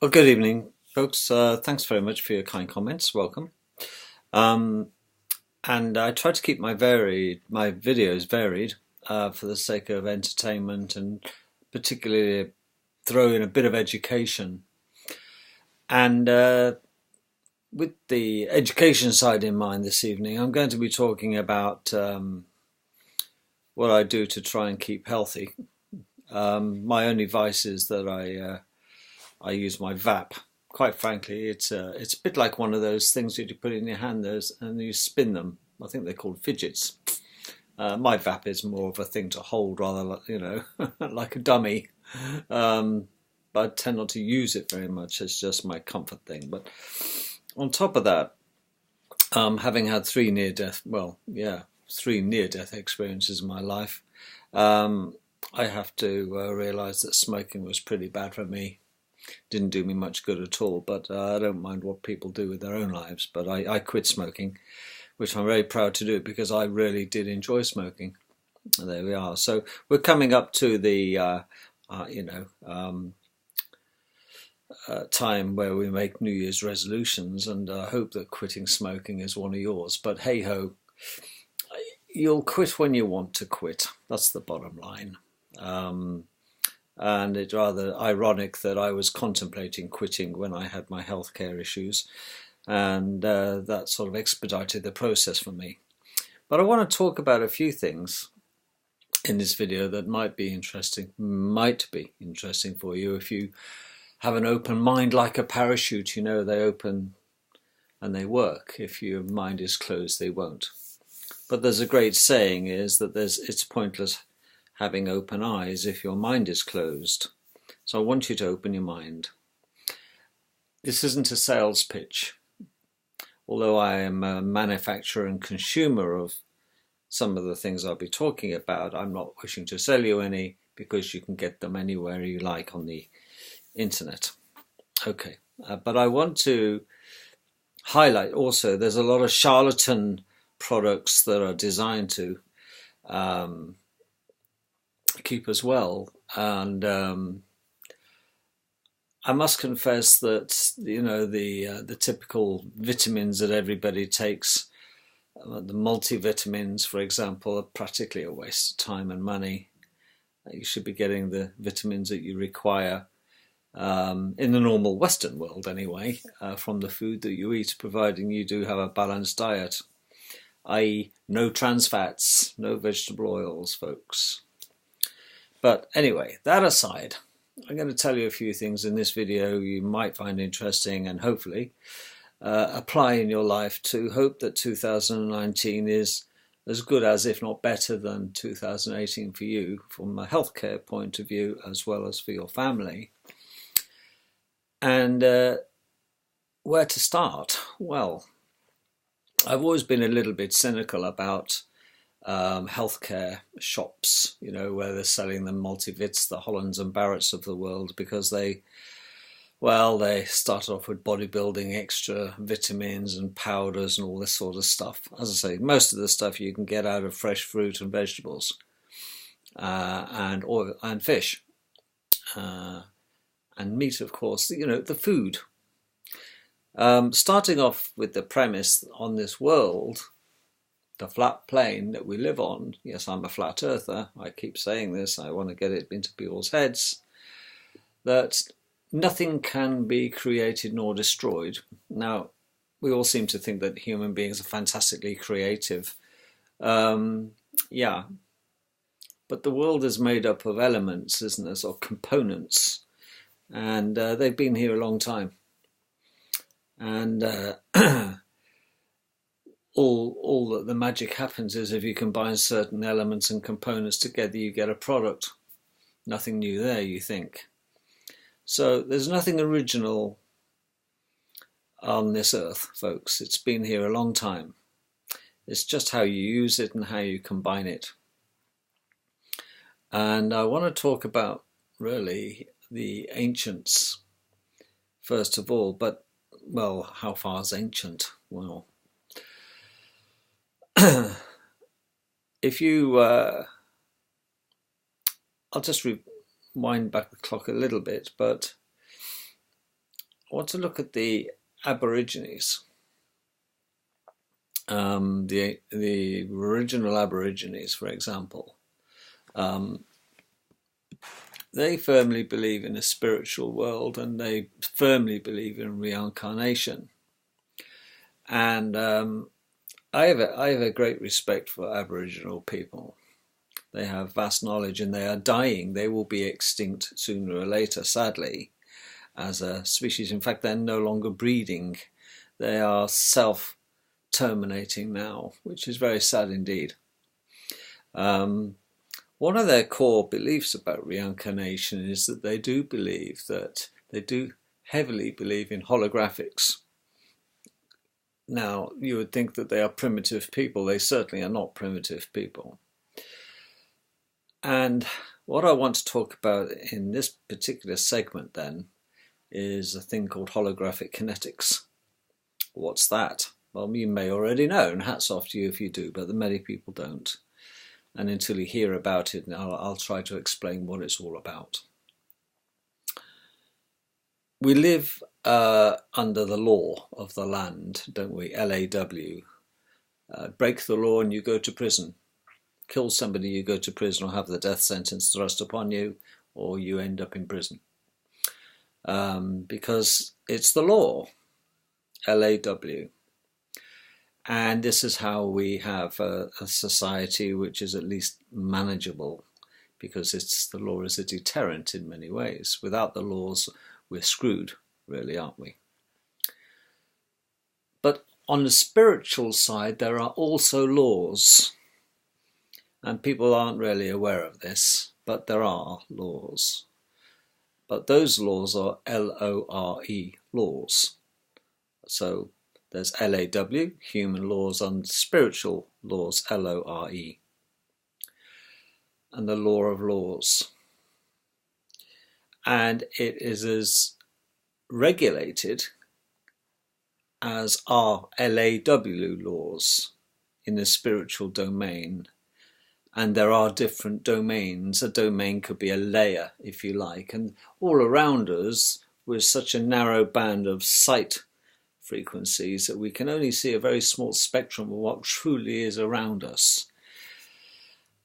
Well, good evening, folks. Thanks very much for your kind comments. Welcome. Um, and I try to keep my videos varied for the sake of entertainment and particularly throw in a bit of education. And with the education side in mind this evening, I'm going to be talking about what I do to try and keep healthy. My only vice is that I use my VAP. Quite frankly, it's a bit like one of those things that you put in your hand and you spin them. I think they're called fidgets. My VAP is more of a thing to hold rather like, like a dummy. Um, but I tend not to use it very much. It's just my comfort thing. But on top of that, having had three near-death experiences in my life, um, I have to realise that smoking was pretty bad for me. Didn't do me much good at all, but I don't mind what people do with their own lives. But I quit smoking, which I'm very proud to do because I really did enjoy smoking. And there we are. So we're coming up to the time where we make New Year's resolutions, and I hope that quitting smoking is one of yours. But hey ho, you'll quit when you want to quit. That's the bottom line. And it's rather ironic that I was contemplating quitting when I had my healthcare issues, and that sort of expedited the process for me. But I want to talk about a few things in this video that might be interesting for you if you have an open mind like a parachute. You know, they open and they work. If your mind is closed, they won't. But there's a great saying is that it's pointless having open eyes if your mind is closed. So I want you to open your mind. This isn't a sales pitch. Although I am a manufacturer and consumer of some of the things I'll be talking about, I'm not wishing to sell you any because you can get them anywhere you like on the internet. Okay, but I want to highlight also there's a lot of charlatan products that are designed to keep us well, and I must confess that the typical vitamins that everybody takes, the multivitamins, for example, are practically a waste of time and money. You should be getting the vitamins that you require in the normal Western world anyway, from the food that you eat, providing you do have a balanced diet, i.e. no trans fats, no vegetable oils, folks. But anyway, that aside, I'm going to tell you a few things in this video you might find interesting and hopefully apply in your life to hope that 2019 is as good as, if not better than 2018 for you from a healthcare point of view as well as for your family. And where to start? Well, I've always been a little bit cynical about healthcare shops, where they're selling the multivits, the Hollands and Barretts of the world, because they started off with bodybuilding, extra vitamins and powders and all this sort of stuff. As I say, most of the stuff you can get out of fresh fruit and vegetables, and oil and fish, and meat, of course. The food. Starting off with the premise on this world, the flat plane that we live on. Yes, I'm a flat earther. I keep saying this. I want to get it into people's heads that nothing can be created nor destroyed. Now, we all seem to think that human beings are fantastically creative. Yeah, but the world is made up of elements, isn't it, or components, and they've been here a long time. And all that the magic happens is if you combine certain elements and components together, you get a product. Nothing new there, you think. So there's nothing original on this earth, folks. It's been here a long time. It's just how you use it and how you combine it. And I want to talk about really the ancients first of all, but well, how far is ancient? Well, if you, I'll just rewind back the clock a little bit, but want to look at the Aborigines. The original Aborigines, for example, they firmly believe in a spiritual world, and they firmly believe in reincarnation. And I have a great respect for Aboriginal people. They have vast knowledge, and they are dying. They will be extinct sooner or later, sadly, as a species. In fact, they're no longer breeding. They are self-terminating now, which is very sad indeed. One of their core beliefs about reincarnation is that they do heavily believe in holographics. Now, you would think that they are primitive people. They certainly are not primitive people. And what I want to talk about in this particular segment then is a thing called holographic kinetics. What's that? Well, you may already know, and hats off to you if you do, but many people don't. And until you hear about it, I'll try to explain what it's all about. We live under the law of the land, don't we? LAW. Break the law and you go to prison. Kill somebody, you go to prison, or have the death sentence thrust upon you, or you end up in prison. Because it's the law, LAW. And this is how we have a society which is at least manageable, because the law is a deterrent in many ways. Without the laws, we're screwed, really, aren't we? But on the spiritual side, there are also laws. And people aren't really aware of this, but there are laws. But those laws are LORE laws. So there's LAW, human laws, and spiritual laws, LORE. And the law of laws. And it is as regulated as are LAW laws in the spiritual domain. And there are different domains. A domain could be a layer, if you like. And all around us, with such a narrow band of sight frequencies that we can only see a very small spectrum of what truly is around us.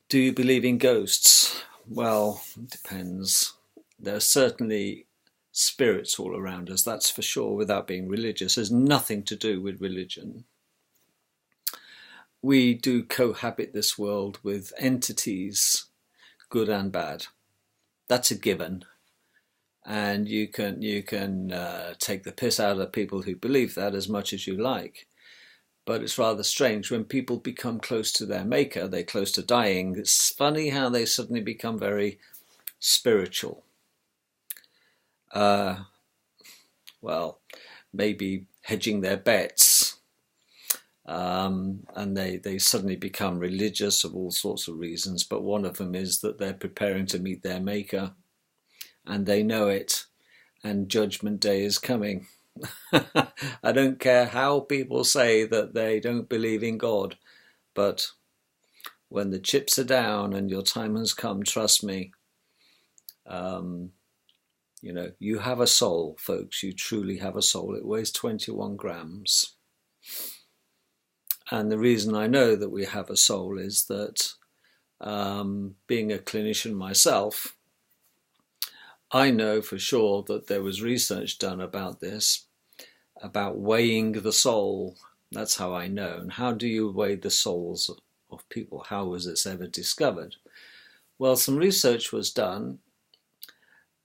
Do you believe in ghosts? Well, it depends. There are certainly spirits all around us, that's for sure, without being religious. There's nothing to do with religion. We do cohabit this world with entities, good and bad. That's a given. And you can take the piss out of people who believe that as much as you like. But it's rather strange when people become close to their maker, they're close to dying. It's funny how they suddenly become very spiritual. Well, maybe hedging their bets. And they suddenly become religious of all sorts of reasons. But one of them is that they're preparing to meet their maker. And they know it, and Judgment Day is coming. I don't care how people say that they don't believe in God, but when the chips are down and your time has come, trust me, you have a soul, folks. You truly have a soul. It weighs 21 grams. And the reason I know that we have a soul is that being a clinician myself, I know for sure that there was research done about this, about weighing the soul. That's how I know. And how do you weigh the souls of people? How was this ever discovered? Well, some research was done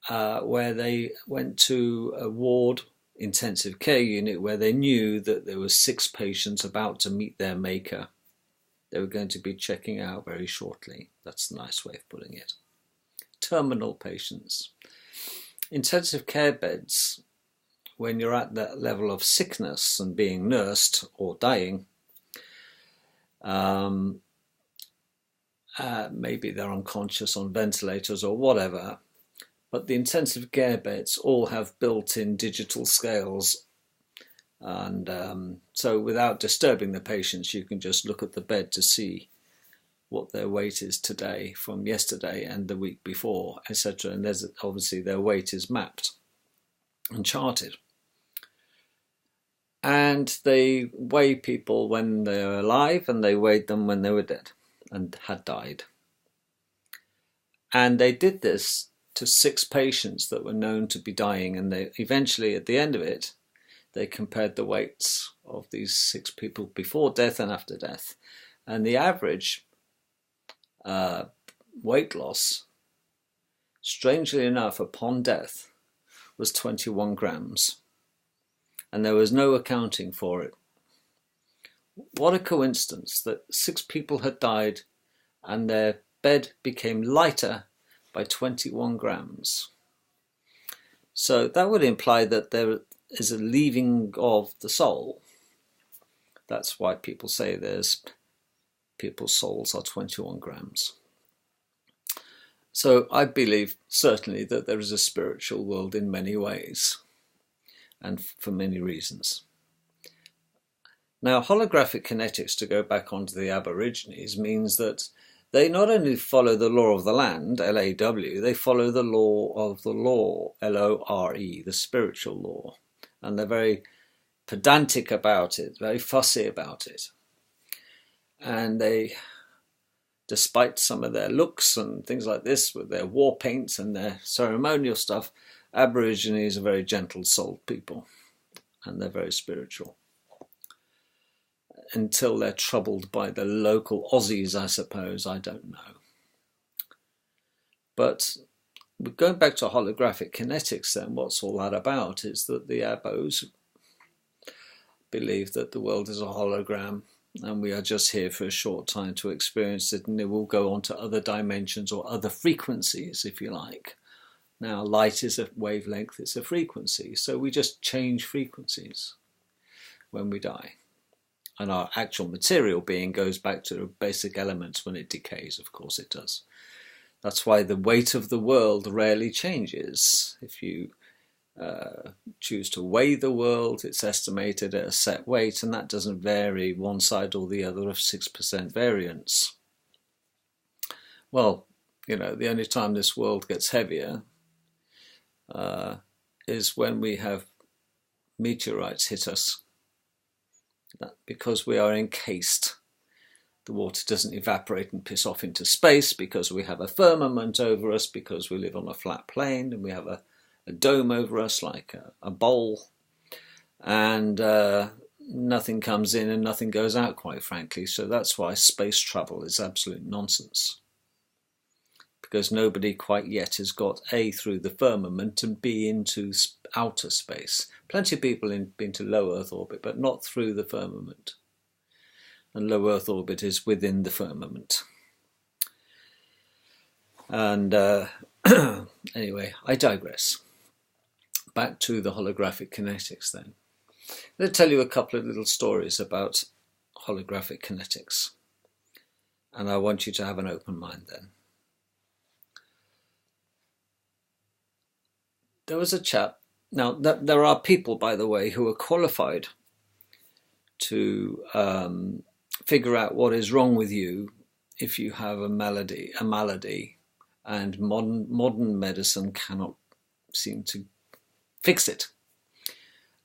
where they went to a ward intensive care unit where they knew that there were 6 patients about to meet their maker. They were going to be checking out very shortly. That's a nice way of putting it. Terminal patients. Intensive care beds, when you're at that level of sickness and being nursed or dying, maybe they're unconscious on ventilators or whatever, but the intensive care beds all have built-in digital scales, and so without disturbing the patients, you can just look at the bed to see what their weight is today from yesterday and the week before, etc. And there's obviously their weight is mapped and charted. And they weigh people when they were alive, and they weighed them when they were dead and had died. And they did this to 6 patients that were known to be dying, and they eventually, at the end of it, they compared the weights of these 6 people before death and after death. And the average weight loss, strangely enough, upon death, was 21 grams. And there was no accounting for it. What a coincidence that 6 people had died and their bed became lighter by 21 grams. So that would imply that there is a leaving of the soul. That's why people say people's souls are 21 grams. So I believe certainly that there is a spiritual world in many ways and for many reasons. Now, holographic kinetics, to go back onto the Aborigines, means that they not only follow the law of the land, L-A-W, they follow the law of the law, L-O-R-E, the spiritual law. And they're very pedantic about it, very fussy about it. And they, despite some of their looks and things like this, with their war paints and their ceremonial stuff, Aborigines are very gentle-souled people, and they're very spiritual. Until they're troubled by the local Aussies, I suppose, I don't know. But going back to holographic kinetics then, what's all that about is that the Abos believe that the world is a hologram and we are just here for a short time to experience it, and it will go on to other dimensions or other frequencies, if you like. Now, light is a wavelength, it's a frequency, so we just change frequencies when we die. And our actual material being goes back to the basic elements when it decays, of course it does. That's why the weight of the world rarely changes. If you choose to weigh the world, it's estimated at a set weight, and that doesn't vary one side or the other of 6% variance. Well, you know, the only time this world gets heavier is when we have meteorites hit us. Because we are encased. The water doesn't evaporate and piss off into space because we have a firmament over us, because we live on a flat plane and we have a dome over us like a bowl, and nothing comes in and nothing goes out, quite frankly. So that's why space travel is absolute nonsense, because nobody quite yet has got A, through the firmament, and B, into outer space. Plenty of people have been to low Earth orbit, but not through the firmament. And low Earth orbit is within the firmament. And anyway, I digress. Back to the holographic kinetics then. I'll tell you a couple of little stories about holographic kinetics. And I want you to have an open mind then. There was a chap. Now, there are people, by the way, who are qualified to figure out what is wrong with you if you have a malady, and modern medicine cannot seem to fix it.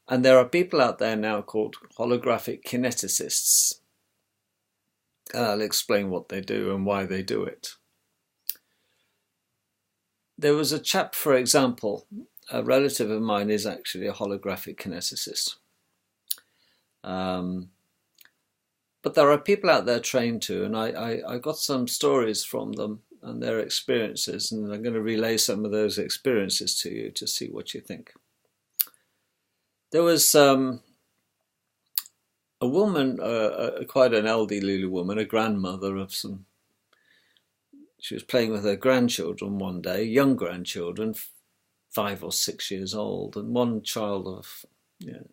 And there are people out there now called holographic kineticists. And I'll explain what they do and why they do it. There was a chap, for example, a relative of mine is actually a holographic kineticist. But there are people out there trained to, and I got some stories from them and their experiences, and I'm going to relay some of those experiences to you to see what you think. There was a woman, quite an elderly woman, a grandmother of some. She was playing with her grandchildren one day, young grandchildren, 5 or 6 years old, and one child of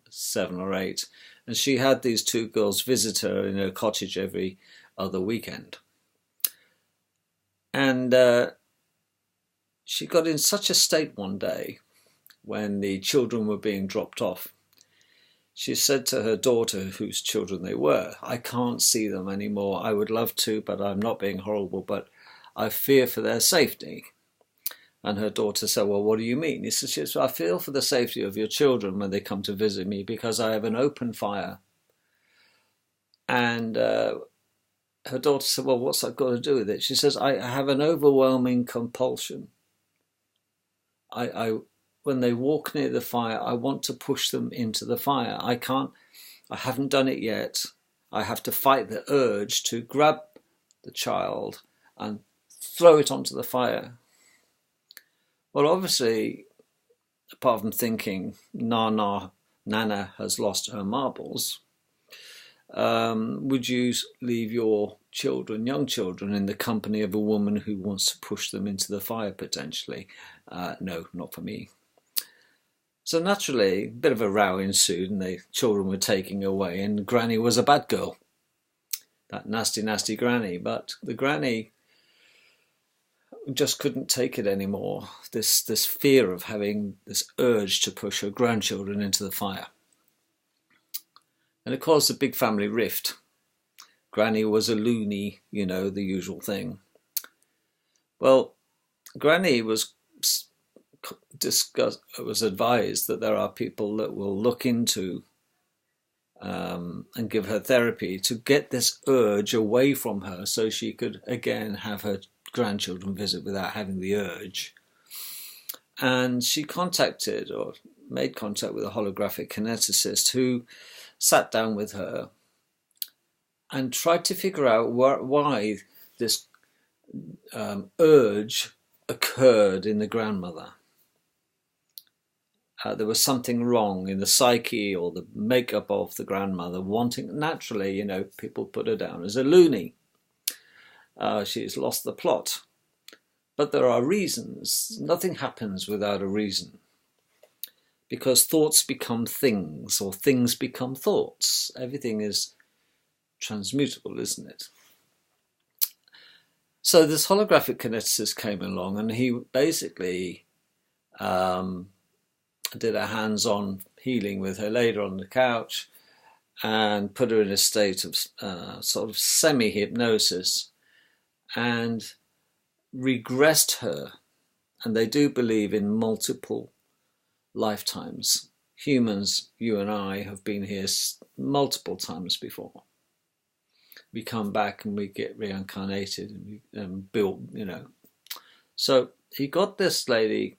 7 or 8. And she had these 2 girls visit her in her cottage every other weekend. And she got in such a state one day when the children were being dropped off. She said to her daughter, whose children they were, "I can't see them anymore. I would love to, but I'm not being horrible, but I fear for their safety." And her daughter said, well, what do you mean? He says, I feel for the safety of your children when they come to visit me because I have an open fire. And her daughter said, well, what's that got to do with it? She says, I have an overwhelming compulsion. When they walk near the fire, I want to push them into the fire. I haven't done it yet. I have to fight the urge to grab the child and throw it onto the fire. Well, obviously, apart from thinking Nana has lost her marbles, would you leave your young children, in the company of a woman who wants to push them into the fire potentially? No, not for me. So naturally, a bit of a row ensued and the children were taken away, and Granny was a bad girl. That nasty, nasty Granny. But the Granny just couldn't take it anymore, this fear of having this urge to push her grandchildren into the fire. And it caused a big family rift. Granny was a loony, the usual thing. Well, Granny was advised that there are people that will look into and give her therapy to get this urge away from her so she could again have her grandchildren visit without having the urge. And she made contact with a holographic kineticist who sat down with her and tried to figure out why this urge occurred in the grandmother. There was something wrong in the psyche or the makeup of the grandmother, wanting, naturally, people put her down as a loony. She's lost the plot. But there are reasons. Nothing happens without a reason. Because thoughts become things, or things become thoughts. Everything is transmutable, isn't it? So this holographic kineticist came along, and he basically did a hands-on healing with her, laid her on the couch and put her in a state of sort of semi-hypnosis and regressed her. And they do believe in multiple lifetimes. Humans, you and I, have been here multiple times before. We come back and we get reincarnated and built, So he got this lady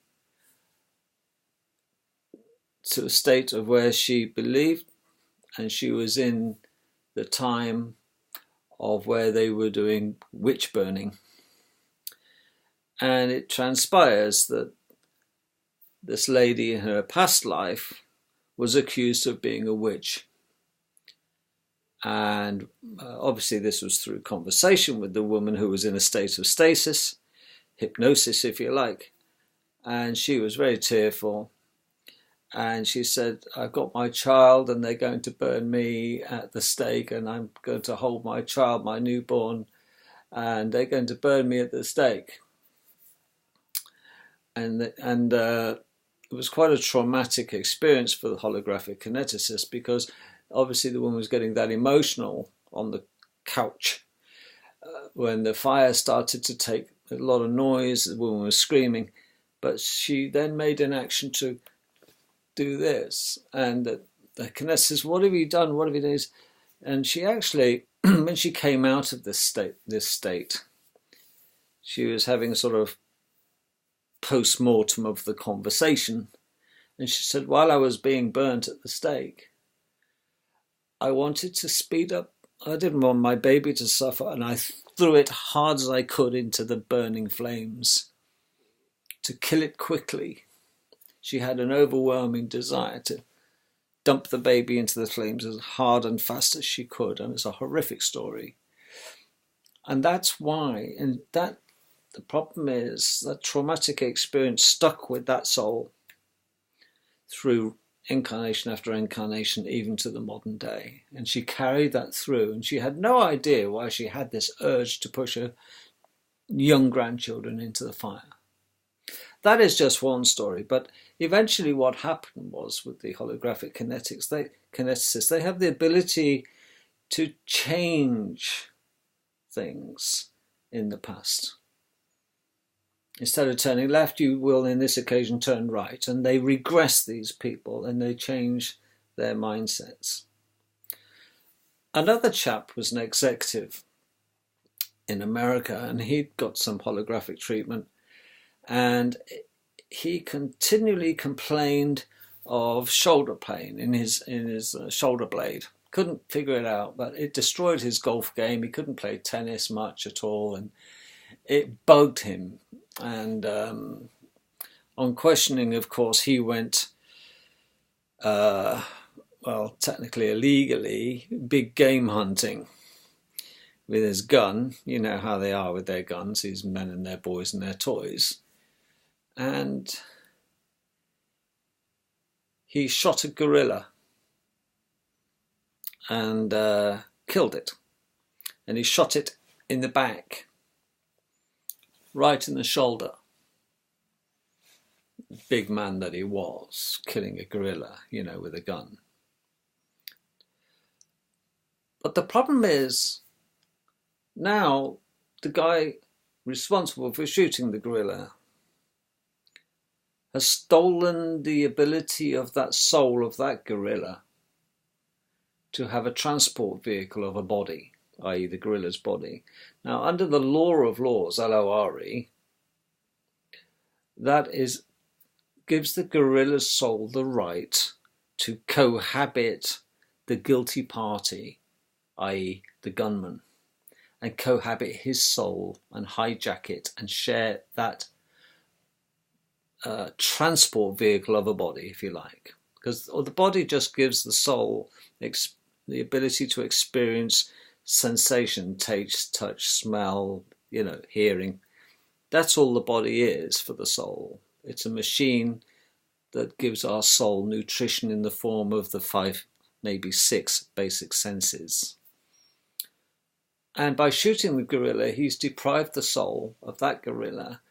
to a state of where she believed, and she was in the time of where they were doing witch burning. And it transpires that this lady in her past life was accused of being a witch. And obviously this was through conversation with the woman, who was in a state of stasis, hypnosis if you like. And she was very tearful. And she said, I've got my child and they're going to burn me at the stake, and I'm going to hold my child, my newborn, and they're going to burn me at the stake. And it was quite a traumatic experience for the holographic kineticist, because obviously the woman was getting that emotional on the couch. When the fire started to take a lot of noise, the woman was screaming, but she then made an action to do this. And the kineticist, what have you done? What have you done? And she actually, when she came out of this state, she was having a sort of post-mortem of the conversation. And she said, while I was being burnt at the stake, I wanted to speed up. I didn't want my baby to suffer, and I threw it hard as I could into the burning flames to kill it quickly. She had an overwhelming desire to dump the baby into the flames as hard and fast as she could, and it's a horrific story. And that's why, and that the problem is that traumatic experience stuck with that soul through incarnation after incarnation, even to the modern day. And she carried that through, and she had no idea why she had this urge to push her young grandchildren into the fire. That is just one story, but eventually what happened was, with the holographic kineticists, they have the ability to change things in the past. Instead of turning left, you will in this occasion turn right. And they regress these people and they change their mindsets. Another chap was an executive in America, and he'd got some holographic treatment, and he continually complained of shoulder pain in his shoulder blade. Couldn't figure it out, but it destroyed his golf game. He couldn't play tennis much at all, and it bugged him. And on questioning, of course, he went, well, technically illegally, big game hunting with his gun. You know how they are with their guns, these men and their boys and their toys. And he shot a gorilla and killed it. And he shot it in the back, right in the shoulder. Big man that he was, killing a gorilla, you know, with a gun. But the problem is, now the guy responsible for shooting the gorilla has stolen the ability of that soul of that gorilla to have a transport vehicle of a body, i.e. the gorilla's body. Now, under the law of laws, L-O-R-E, that gives the gorilla's soul the right to cohabit the guilty party, i.e. the gunman, and cohabit his soul and hijack it and share that transport vehicle of a body, if you like. Because the body just gives the soul the ability to experience sensation, taste, touch, smell, you know, hearing. That's all the body is for the soul. It's a machine that gives our soul nutrition in the form of the 5, maybe 6 basic senses. And by shooting the gorilla, he's deprived the soul of that gorilla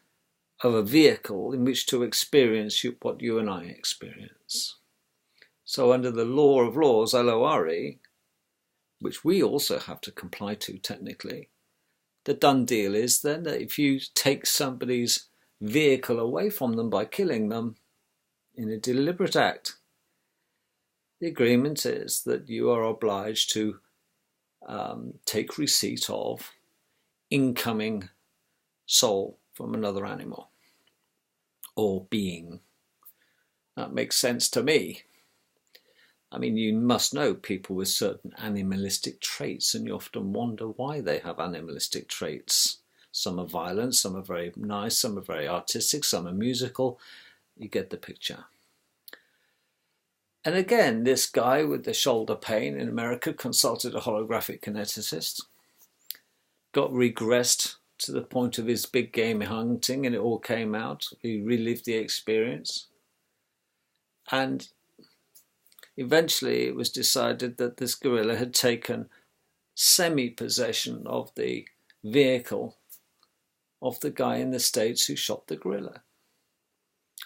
of a vehicle in which to experience what you and I experience. So under the law of laws, L-O-R-E, which we also have to comply to technically, the done deal is then that if you take somebody's vehicle away from them by killing them in a deliberate act, the agreement is that you are obliged to take receipt of incoming soul from another animal or being. That makes sense to me. I mean, you must know people with certain animalistic traits, and you often wonder why they have animalistic traits. Some are violent, some are very nice, some are very artistic, some are musical. You get the picture. And again, this guy with the shoulder pain in America consulted a holographic kineticist, got regressed to the point of his big game hunting, and it all came out. He relived the experience. And eventually it was decided that this gorilla had taken semi-possession of the vehicle of the guy in the States who shot the gorilla.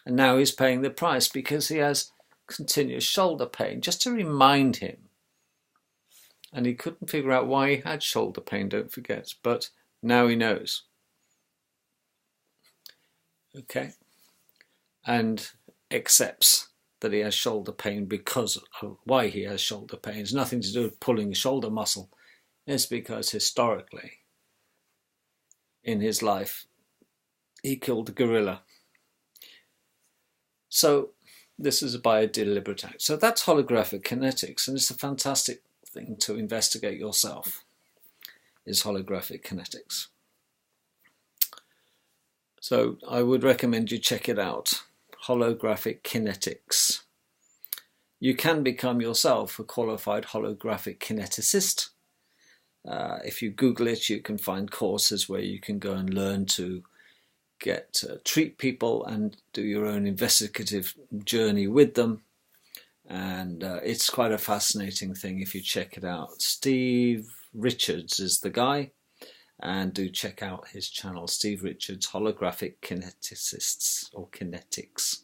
And now he's paying the price because he has continuous shoulder pain, just to remind him. And he couldn't figure out why he had shoulder pain, don't forget, but now he knows. Okay? And accepts that he has shoulder pain because of why he has shoulder pain. It's nothing to do with pulling the shoulder muscle. It's because historically, in his life, he killed a gorilla. So this is by a deliberate act. So that's holographic kinetics, and it's a fantastic thing to investigate yourself, is holographic kinetics. So I would recommend you check it out. Holographic kinetics. You can become yourself a qualified holographic kineticist. If you Google it, you can find courses where you can go and learn to treat people and do your own investigative journey with them. And it's quite a fascinating thing if you check it out. Steve Richards is the guy, and do check out his channel, Steve Richards, Holographic Kineticists or Kinetics.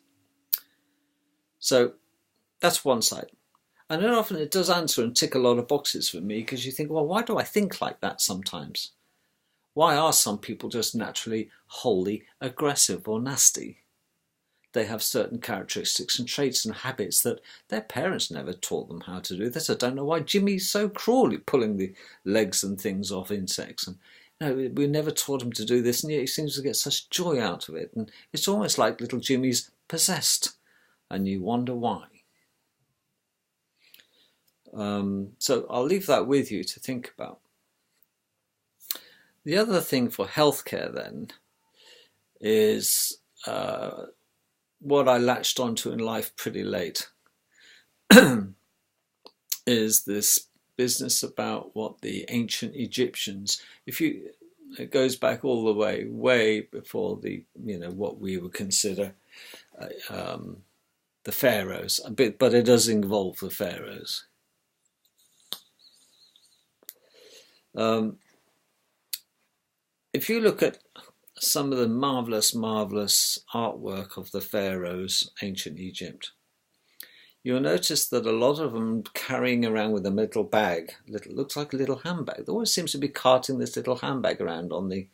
So that's one side. And then often it does answer and tick a lot of boxes for me, because you think, well, why do I think like that sometimes? Why are some people just naturally wholly aggressive or nasty? They have certain characteristics and traits and habits that their parents never taught them how to do. This I don't know why Jimmy's so cruelly pulling the legs and things off insects. And no, we never taught him to do this, and yet he seems to get such joy out of it. And it's almost like little Jimmy's possessed, and you wonder why. So I'll leave that with you to think about. The other thing for healthcare then is what I latched onto in life pretty late is this business about what the ancient Egyptians, it goes back all the way before the, what we would consider the pharaohs, but it does involve the pharaohs. If you look at some of the marvelous artwork of the pharaohs, ancient Egypt, you'll notice that a lot of them carrying around with a little bag, looks like a little handbag. There always seems to be carting this little handbag around on the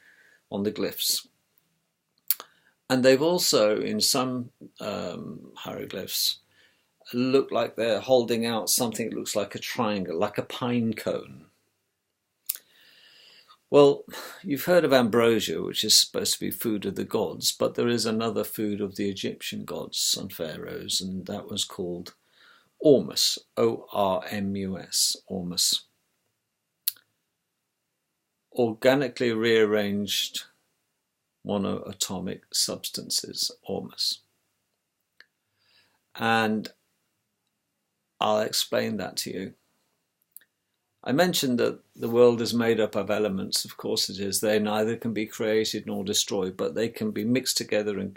glyphs. And they've also, in some hieroglyphs, look like they're holding out something that looks like a triangle, like a pine cone. Well, you've heard of ambrosia, which is supposed to be food of the gods, but there is another food of the Egyptian gods and pharaohs, and that was called ormus, O-R-M-U-S, ormus. Organically rearranged monoatomic substances, ormus. And I'll explain that to you. I mentioned that the world is made up of elements. Of course it is. They neither can be created nor destroyed, but they can be mixed together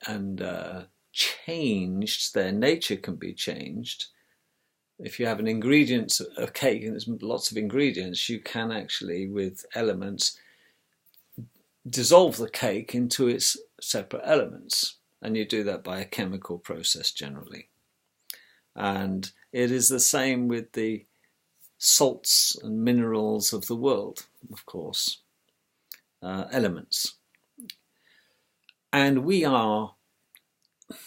and changed. Their nature can be changed. If you have an ingredient, a cake, and there's lots of ingredients, you can actually, with elements, dissolve the cake into its separate elements. And you do that by a chemical process generally. And it is the same with the salts and minerals of the world, of course, elements. And we are,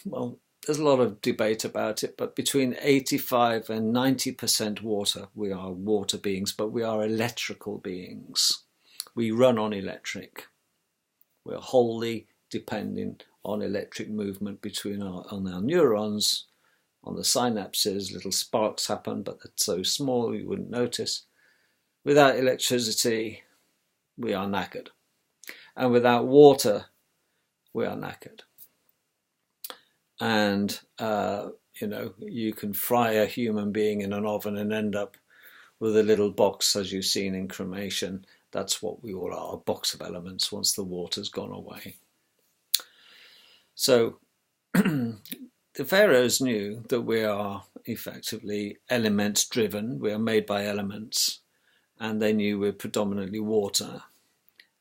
well, there's a lot of debate about it, but between 85 and 90% water. We are water beings, but we are electrical beings. We run on electric. We're wholly dependent on electric movement on our neurons. On the synapses, little sparks happen, but they're so small you wouldn't notice. Without electricity, we are knackered. And without water, we are knackered. And, you can fry a human being in an oven and end up with a little box, as you've seen in cremation. That's what we all are, a box of elements once the water's gone away. So, the pharaohs knew that we are effectively elements driven. We are made by elements, and they knew we're predominantly water,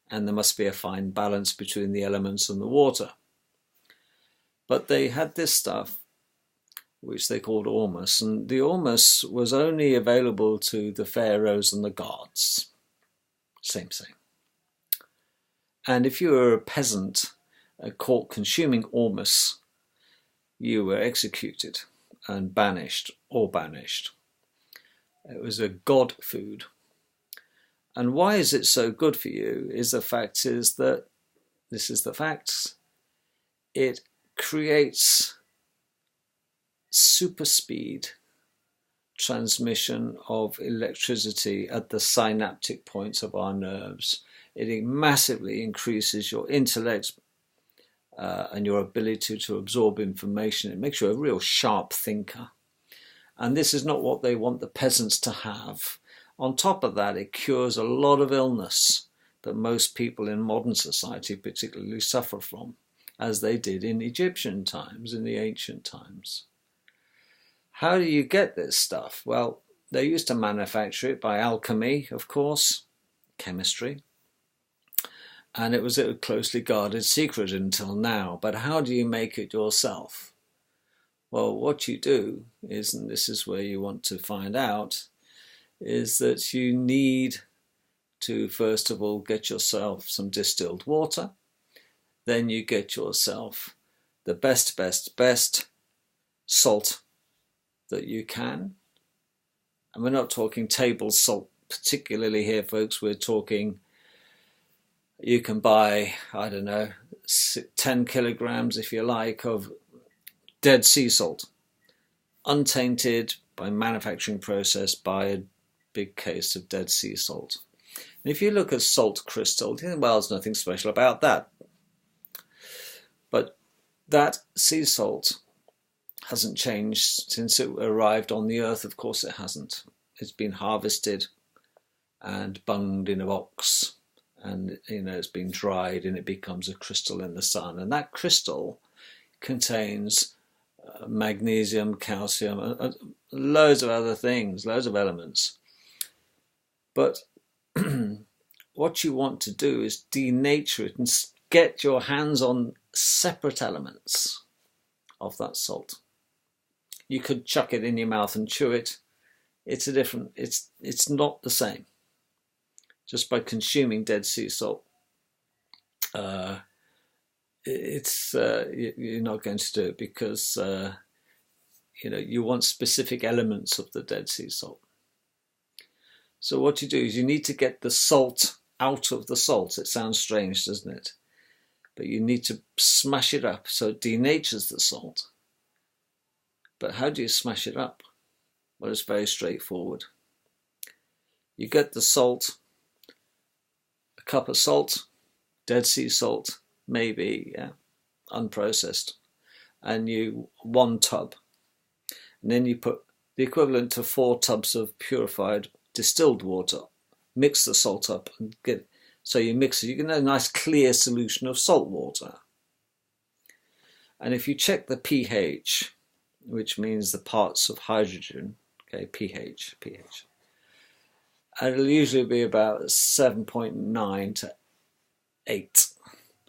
and there must be a fine balance between the elements and the water. But they had this stuff which they called ormus, and the ormus was only available to the pharaohs and the gods. Same. And if you were a peasant caught consuming ormus, you were executed and banished. It was a god food. And why is it so good for you is the fact is that, this is the facts, it creates super speed transmission of electricity at the synaptic points of our nerves. It massively increases your intellect and your ability to absorb information. It makes you a real sharp thinker. And this is not what they want the peasants to have. On top of that, it cures a lot of illness that most people in modern society particularly suffer from, as they did in Egyptian times, in the ancient times. How do you get this stuff? Well, they used to manufacture it by alchemy, of course, chemistry. And it was a closely guarded secret until now. But how do you make it yourself? Well, what you do is, and this is where you want to find out, is that you need to first of all get yourself some distilled water. Then you get yourself the best salt that you can. And we're not talking table salt particularly here, folks. We're talking, you can buy, I don't know, 10 kilograms, if you like, of dead sea salt, untainted by manufacturing process, by a big case of dead sea salt. And if you look at salt crystal, you think, well, there's nothing special about that. But that sea salt hasn't changed since it arrived on the earth. Of course it hasn't. It's been harvested and bunged in a box, and it's been dried and it becomes a crystal in the sun. And that crystal contains magnesium, calcium, loads of other things, loads of elements. But what you want to do is denature it and get your hands on separate elements of that salt. You could chuck it in your mouth and chew it. It's not the same. Just by consuming dead sea salt, you're not going to do it, because you want specific elements of the dead sea salt. So what you do is you need to get the salt out of the salt. It sounds strange, doesn't it? But you need to smash it up so it denatures the salt. But how do you smash it up? Well, it's very straightforward. You get the salt, a cup of salt, dead sea salt, maybe, unprocessed, and 1 tub. And then you put the equivalent to 4 tubs of purified distilled water. Mix the salt up and you mix it. You get a nice clear solution of salt water. And if you check the pH, which means the parts of hydrogen, pH, and it'll usually be about 7.9 to 8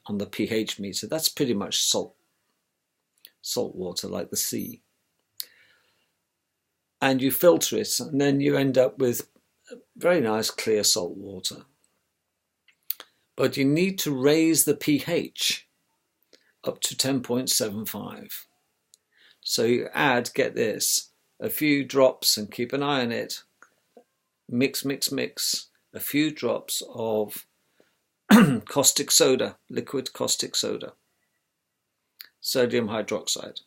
on the pH meter. That's pretty much salt water, like the sea. And you filter it, and then you end up with very nice clear salt water. But you need to raise the pH up to 10.75. So you add, get this, a few drops, and keep an eye on it, mix, a few drops of caustic soda, liquid caustic soda, sodium hydroxide.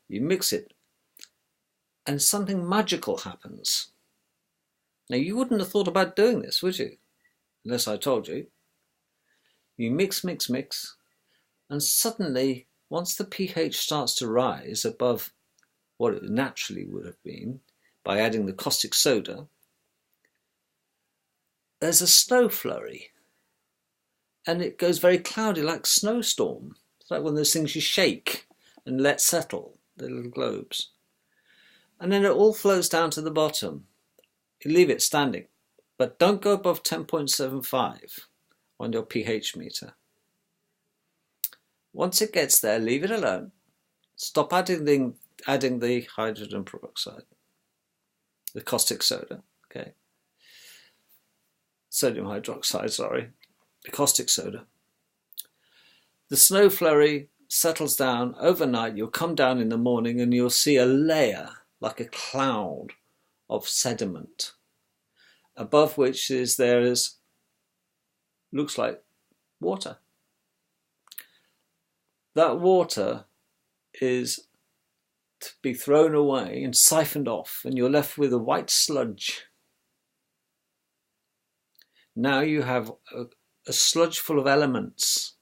You mix it, and something magical happens. Now, you wouldn't have thought about doing this, would you? Unless I told you. You mix, and suddenly, once the pH starts to rise above what it naturally would have been by adding the caustic soda, there's a snow flurry. And it goes very cloudy, like snowstorm. It's like one of those things you shake and let settle, the little globes. And then it all flows down to the bottom. You leave it standing, but don't go above 10.75 on your pH meter. Once it gets there, leave it alone. Stop adding the hydrogen peroxide, the caustic soda, sodium hydroxide, sorry, the caustic soda. The snow flurry settles down overnight. You'll come down in the morning and you'll see a layer, like a cloud of sediment, above which looks like water. That water is to be thrown away and siphoned off, and you're left with a white sludge. Now you have a sludge full of elements,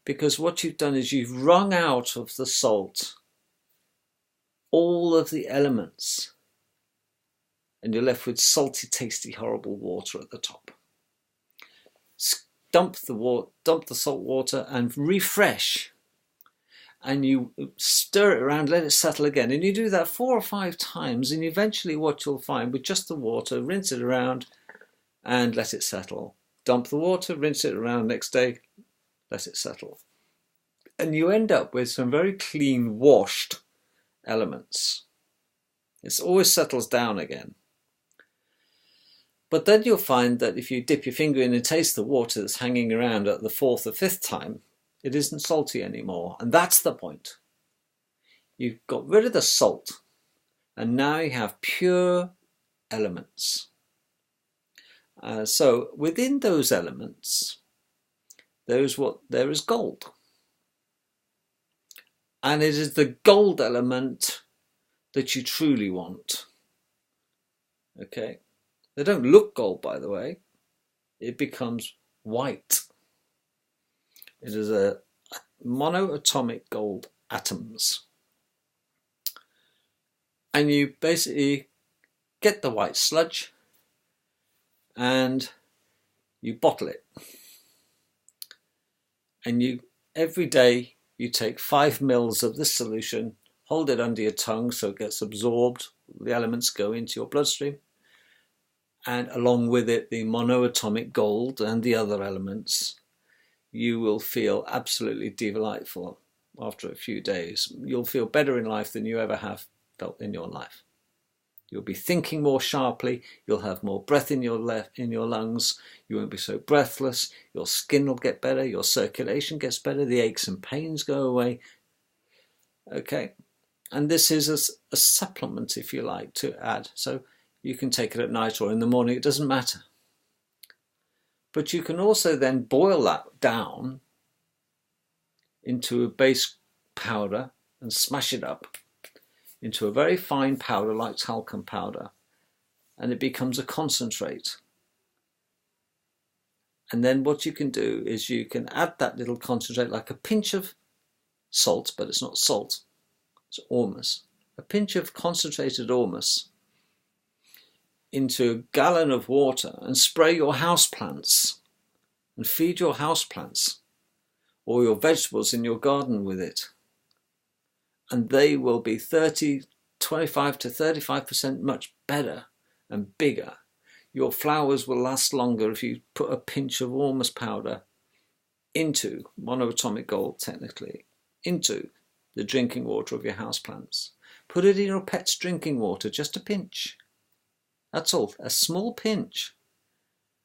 because what you've done is you've wrung out of the salt all of the elements, and you're left with salty, tasty, horrible water at the top. Dump the salt water and refresh, and you stir it around, let it settle again, and you do that 4 or 5 times, and eventually what you'll find with just the water, rinse it around and let it settle. Dump the water, rinse it around next day, let it settle. And you end up with some very clean, washed elements. It always settles down again. But then you'll find that if you dip your finger in and taste the water that's hanging around at the fourth or fifth time, it isn't salty anymore. And that's the point. You've got rid of the salt, and now you have pure elements. So within those elements, there is gold. And it is the gold element that you truly want. Okay? They don't look gold, by the way. It becomes white. It is a monoatomic gold atoms. And you basically get the white sludge and you bottle it. And every day you take 5 mils of this solution, hold it under your tongue so it gets absorbed, the elements go into your bloodstream, and along with it the monoatomic gold and the other elements, you will feel absolutely delightful after a few days. You'll feel better in life than you ever have felt in your life. You'll be thinking more sharply, you'll have more breath in your lungs, you won't be so breathless, your skin will get better, your circulation gets better, the aches and pains go away. Okay, and this is a supplement, if you like, to add. So you can take it at night or in the morning, it doesn't matter. But you can also then boil that down into a base powder and smash it up into a very fine powder like talcum powder, and it becomes a concentrate. And then what you can do is you can add that little concentrate, like a pinch of salt, but it's not salt, it's ormus, a pinch of concentrated ormus into a gallon of water and spray your houseplants and feed your houseplants or your vegetables in your garden with it. And they will be 25 to 35% much better and bigger. Your flowers will last longer if you put a pinch of ormus powder into monoatomic gold, technically, into the drinking water of your houseplants. Put it in your pet's drinking water, just a pinch. That's all, a small pinch.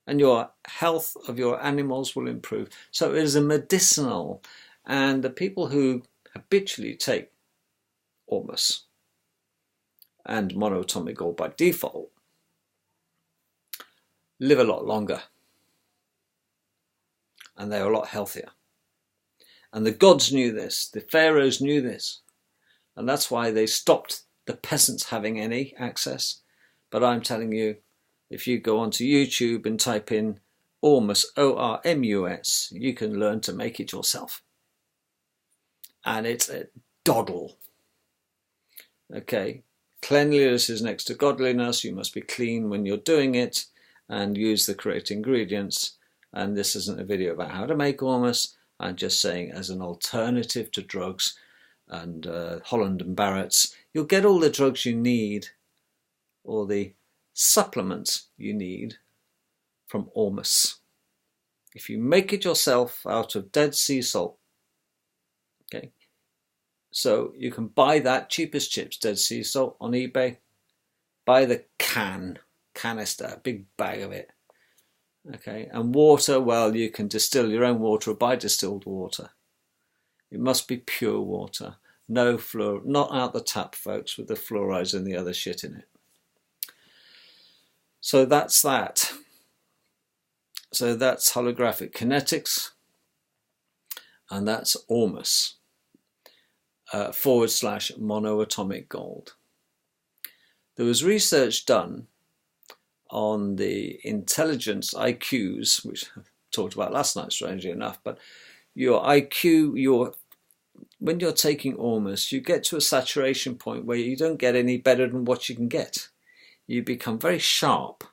And your health of your animals will improve. So it is a medicinal, and the people who habitually take ormus and monoatomic gold by default live a lot longer, and they're a lot healthier. And the gods knew this, the pharaohs knew this, and that's why they stopped the peasants having any access. But I'm telling you, if you go onto YouTube and type in ormus, O-R-M-U-S, you can learn to make it yourself. And it's a doddle. Okay, cleanliness is next to godliness. You must be clean when you're doing it and use the correct ingredients. And this isn't a video about how to make ormus. I'm just saying, as an alternative to drugs and Holland and Barrett's, you'll get all the drugs you need, or the supplements you need, from ormus. If you make it yourself out of Dead Sea salt, okay, so you can buy that cheapest chips, Dead Sea salt, on eBay. Buy the canister, a big bag of it. Okay, and water, well, you can distill your own water or buy distilled water. It must be pure water. No fluor, not out the tap, folks, with the fluorides and the other shit in it. So that's that. So that's holographic kinetics, and that's ormus. / monoatomic gold. There was research done on the intelligence IQs, which I talked about last night, strangely enough, but your IQ, when you're taking ormus, you get to a saturation point where you don't get any better than what you can get. You become very sharp.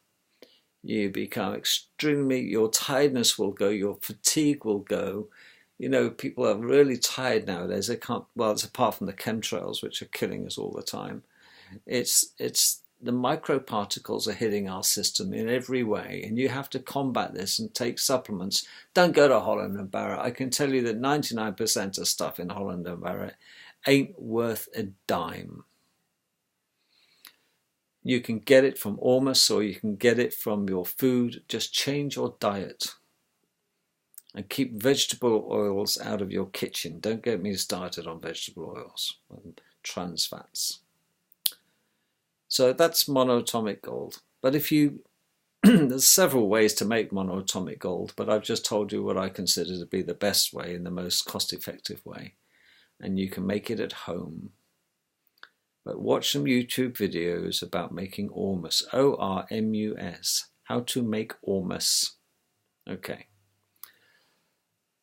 You become extremely, your tiredness will go, your fatigue will go. You know, people are really tired nowadays. They can't, well, it's apart from the chemtrails, which are killing us all the time. It's the microparticles are hitting our system in every way, and you have to combat this and take supplements. Don't go to Holland and Barrett. I can tell you that 99% of stuff in Holland and Barrett ain't worth a dime. You can get it from Ormus or you can get it from your food. Just change your diet. And keep vegetable oils out of your kitchen. Don't get me started on vegetable oils and trans fats. So that's monoatomic gold. But if you, there's several ways to make monoatomic gold, but I've just told you what I consider to be the best way and the most cost-effective way. And you can make it at home. But watch some YouTube videos about making Ormus, O-R-M-U-S, how to make Ormus. Okay.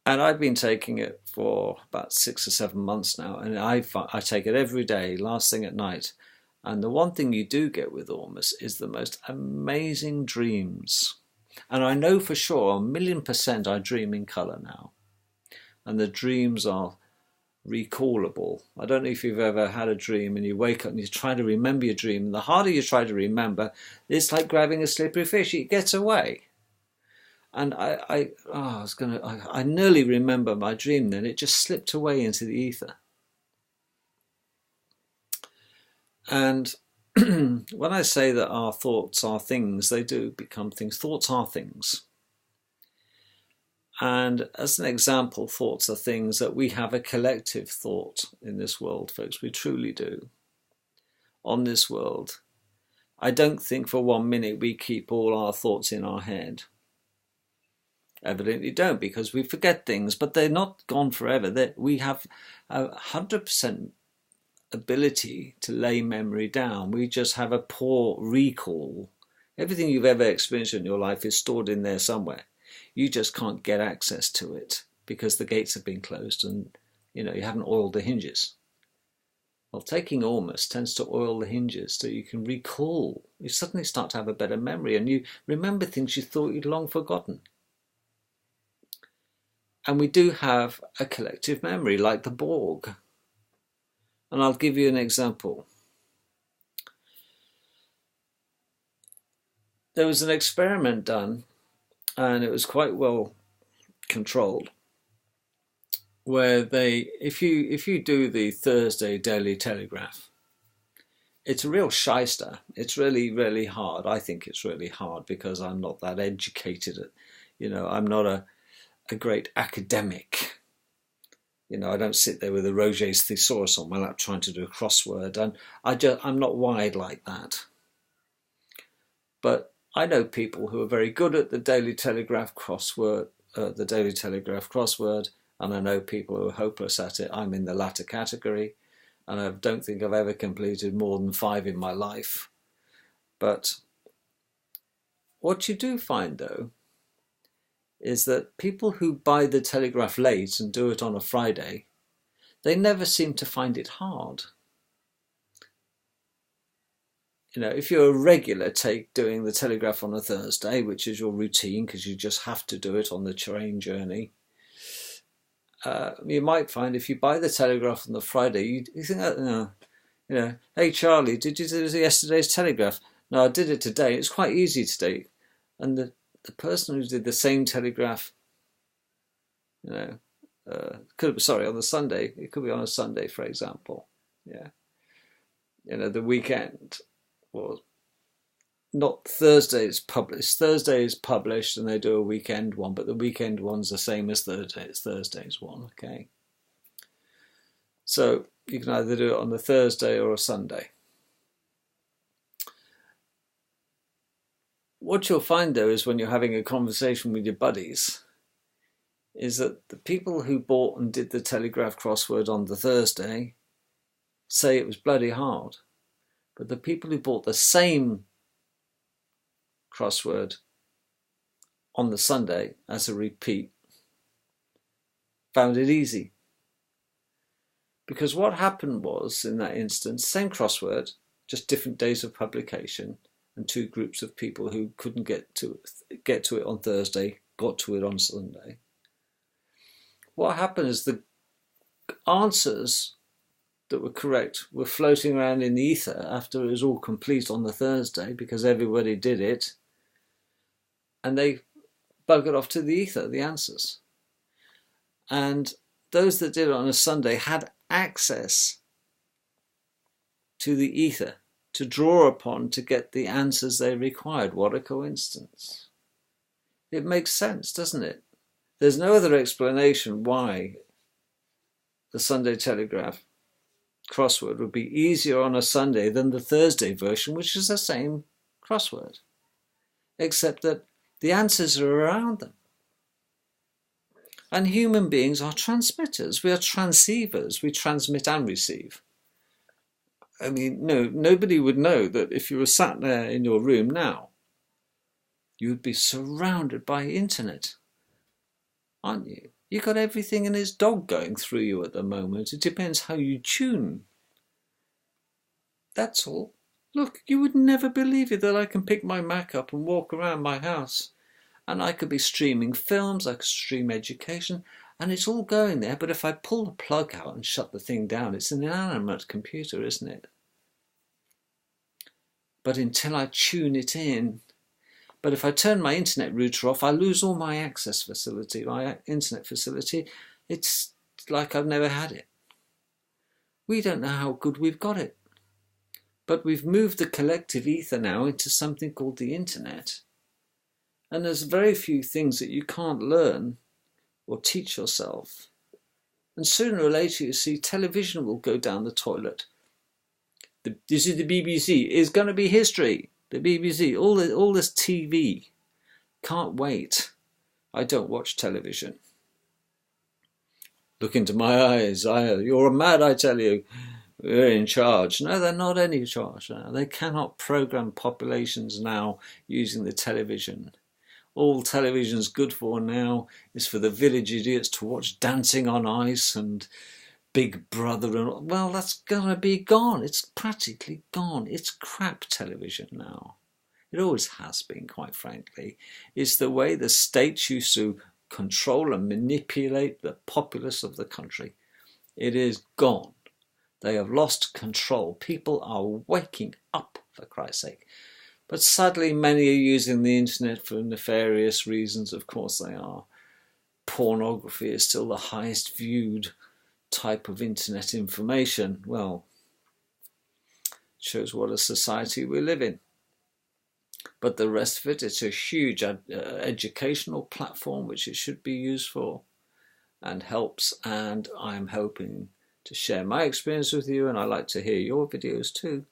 And I've been taking it for about 6 or 7 months now, and I take it every day, last thing at night. And the one thing you do get with Ormus is the most amazing dreams. And I know for sure, 1,000,000% I dream in colour now. And the dreams are recallable. I don't know if you've ever had a dream and you wake up and you try to remember your dream. And the harder you try to remember, it's like grabbing a slippery fish. It gets away. And I nearly remember my dream then. It just slipped away into the ether. And when I say that our thoughts are things, they do become things. Thoughts are things. And as an example, thoughts are things that we have a collective thought in this world, folks. We truly do. On this world. I don't think for 1 minute we keep all our thoughts in our head. Evidently don't, because we forget things, but they're not gone forever. We have 100% ability to lay memory down. We just have a poor recall. Everything you've ever experienced in your life is stored in there somewhere. You just can't get access to it because the gates have been closed and you haven't oiled the hinges. Well, taking Ormus tends to oil the hinges so you can recall. You suddenly start to have a better memory and you remember things you thought you'd long forgotten. And we do have a collective memory like the Borg. And I'll give you an example. There was an experiment done, and it was quite well controlled, where if you do the Thursday Daily Telegraph, it's a real shyster. It's really, really hard. I think it's really hard because I'm not that educated. I'm not a great academic. I don't sit there with a Roget's thesaurus on my lap trying to do a crossword, and I'm not wired like that. But I know people who are very good at the Daily Telegraph crossword, and I know people who are hopeless at it. I'm in the latter category, and I don't think I've ever completed more than 5 in my life. But what you do find, though, is that people who buy the Telegraph late and do it on a Friday, they never seem to find it hard. If you're a regular doing the Telegraph on a Thursday, which is your routine because you just have to do it on the train journey, you might find if you buy the Telegraph on the Friday, you think, hey Charlie, did you do yesterday's Telegraph? No, I did it today. It's quite easy today. And the person who did the same Telegraph, on the Sunday, it could be on a Sunday, for example. Yeah. The weekend, well, not Thursday is published. Thursday is published and they do a weekend one, but the weekend one's the same as Thursday. It's Thursday's one, okay? So you can either do it on a Thursday or a Sunday. What you'll find, though, is when you're having a conversation with your buddies, is that the people who bought and did the Telegraph crossword on the Thursday say it was bloody hard. But the people who bought the same crossword on the Sunday as a repeat found it easy. Because what happened was, in that instance, same crossword, just different days of publication, and 2 groups of people who couldn't get to it on Thursday got to it on Sunday. What happened is the answers that were correct were floating around in the ether after it was all complete on the Thursday because everybody did it, and they buggered off to the ether, the answers. And those that did it on a Sunday had access to the ether, to draw upon to get the answers they required. What a coincidence. It makes sense, doesn't it? There's no other explanation why the Sunday Telegraph crossword would be easier on a Sunday than the Thursday version, which is the same crossword, except that the answers are around them. And human beings are transmitters. We are transceivers. We transmit and receive. I mean, nobody would know that if you were sat there in your room now, you would be surrounded by internet, aren't you? You've got everything and his dog going through you at the moment. It depends how you tune. That's all. Look, you would never believe it that I can pick my Mac up and walk around my house. And I could be streaming films, I could stream education, and it's all going there. But if I pull the plug out and shut the thing down, it's an inanimate computer, isn't it? But until I tune it in, but if I turn my internet router off, I lose all my access facility, my internet facility. It's like I've never had it. We don't know how good we've got it. But we've moved the collective ether now into something called the internet. And there's very few things that you can't learn or teach yourself. And sooner or later, you see, television will go down the toilet. This is the BBC. It's going to be history. The BBC, all this TV. Can't wait. I don't watch television. Look into my eyes. You're mad, I tell you. We're in charge. No, they're not any charge now. They cannot program populations now using the television. All television's good for now is for the village idiots to watch Dancing on Ice and Big Brother. And well, that's going to be gone. It's practically gone. It's crap television now. It always has been, quite frankly. It's the way the states used to control and manipulate the populace of the country. It is gone. They have lost control. People are waking up, for Christ's sake. But sadly, many are using the internet for nefarious reasons. Of course they are. Pornography is still the highest viewed type of internet information. Well, shows what a society we live in. But the rest of it, it's a huge educational platform which it should be used for and helps. And I'm hoping to share my experience with you, and I like to hear your videos too.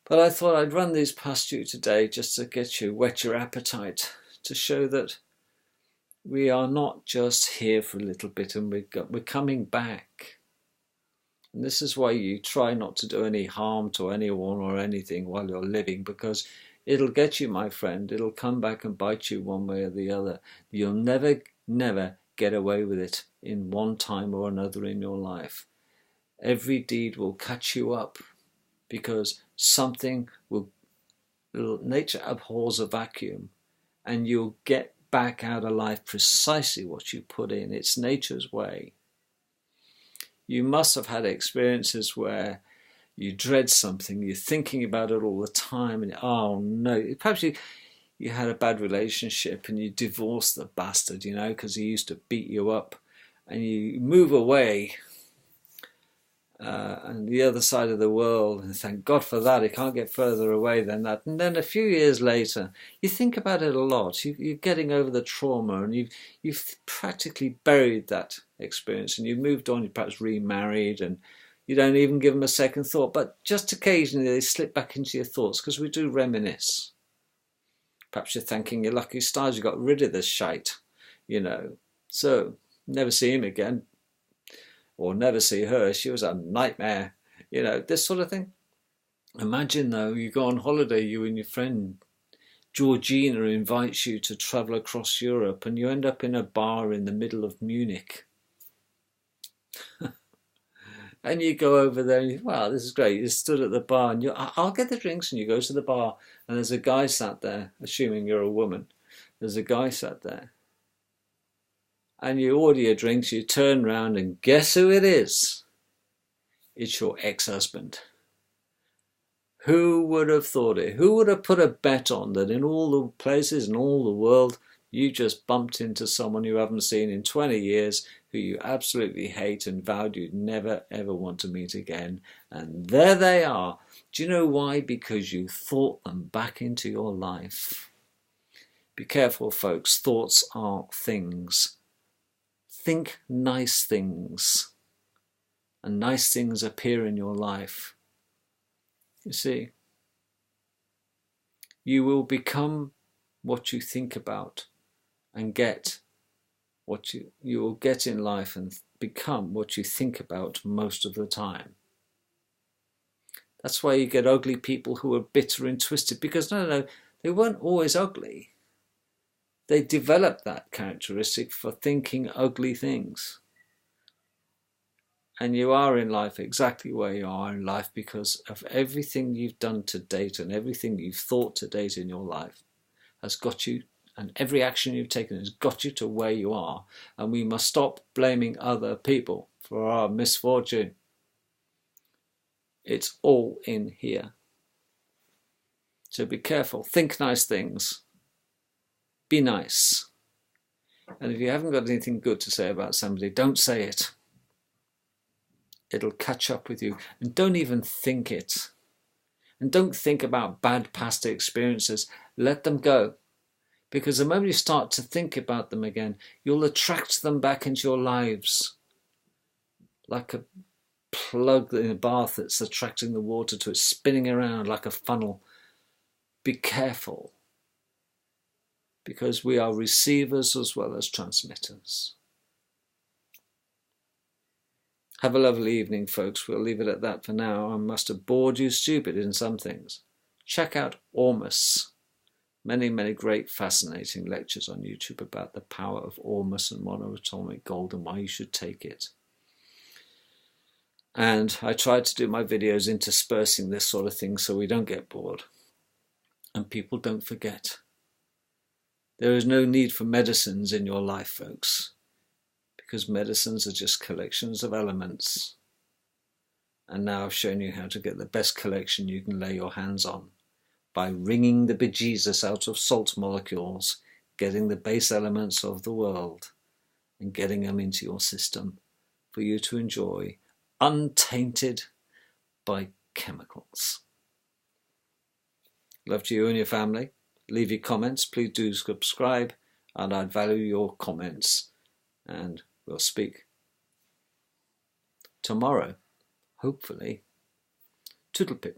But I thought I'd run these past you today just to whet your appetite, to show that we are not just here for a little bit and we're coming back. And this is why you try not to do any harm to anyone or anything while you're living, because it'll get you, my friend. It'll come back and bite you one way or the other. You'll never get away with it in one time or another in your life. Every deed will catch you up, because nature abhors a vacuum, and you'll get back out of life precisely what you put in. It's nature's way. You must have had experiences where you dread something, you're thinking about it all the time, and oh no, perhaps you had a bad relationship and you divorced the bastard, because he used to beat you up, and you move away and the other side of the world, and thank God for that. It can't get further away than that. And then a few years later, you think about it a lot. You're getting over the trauma, and you've practically buried that experience, and you've moved on. You perhaps remarried, and you don't even give them a second thought. But just occasionally they slip back into your thoughts, because we do reminisce. Perhaps you're thanking your lucky stars you got rid of this shite, So never see him again. Or never see her, she was a nightmare, this sort of thing. Imagine though, you go on holiday, you and your friend Georgina invites you to travel across Europe, and you end up in a bar in the middle of Munich. And you go over there and wow, this is great. You stood at the bar and I'll get the drinks, and you go to the bar and there's a guy sat there, assuming you're a woman, there's a guy sat there. And you order your drinks, you turn round, and guess who it is? It's your ex-husband. Who would have thought it? Who would have put a bet on that in all the places in all the world, you just bumped into someone you haven't seen in 20 years who you absolutely hate and vowed you'd never ever want to meet again. And there they are. Do you know why? Because you thought them back into your life. Be careful, folks. Thoughts are things. Think nice things, and nice things appear in your life. You see, you will become what you think about and get what you will get in life and become what you think about most of the time. That's why you get ugly people who are bitter and twisted, because no, they weren't always ugly. They developed that characteristic for thinking ugly things. And you are in life exactly where you are in life because of everything you've done to date, and everything you've thought to date in your life has got you, and every action you've taken has got you to where you are. And we must stop blaming other people for our misfortune. It's all in here. So be careful. Think nice things. Be nice. And if you haven't got anything good to say about somebody, don't say it. It'll catch up with you. And don't even think it. And don't think about bad past experiences. Let them go. Because the moment you start to think about them again, you'll attract them back into your lives. Like a plug in a bath that's attracting the water to it, spinning around like a funnel. Be careful. Because we are receivers as well as transmitters. Have a lovely evening, folks. We'll leave it at that for now. I must have bored you stupid in some things. Check out Ormus. Many, many great, fascinating lectures on YouTube about the power of Ormus and monoatomic gold and why you should take it. And I try to do my videos interspersing this sort of thing so we don't get bored and people don't forget. There is no need for medicines in your life, folks, because medicines are just collections of elements. And now I've shown you how to get the best collection you can lay your hands on by wringing the bejesus out of salt molecules, getting the base elements of the world and getting them into your system for you to enjoy, untainted by chemicals. Love to you and your family. Leave your comments. Please do subscribe, and I'd value your comments. And we'll speak tomorrow, hopefully. Toodlepip.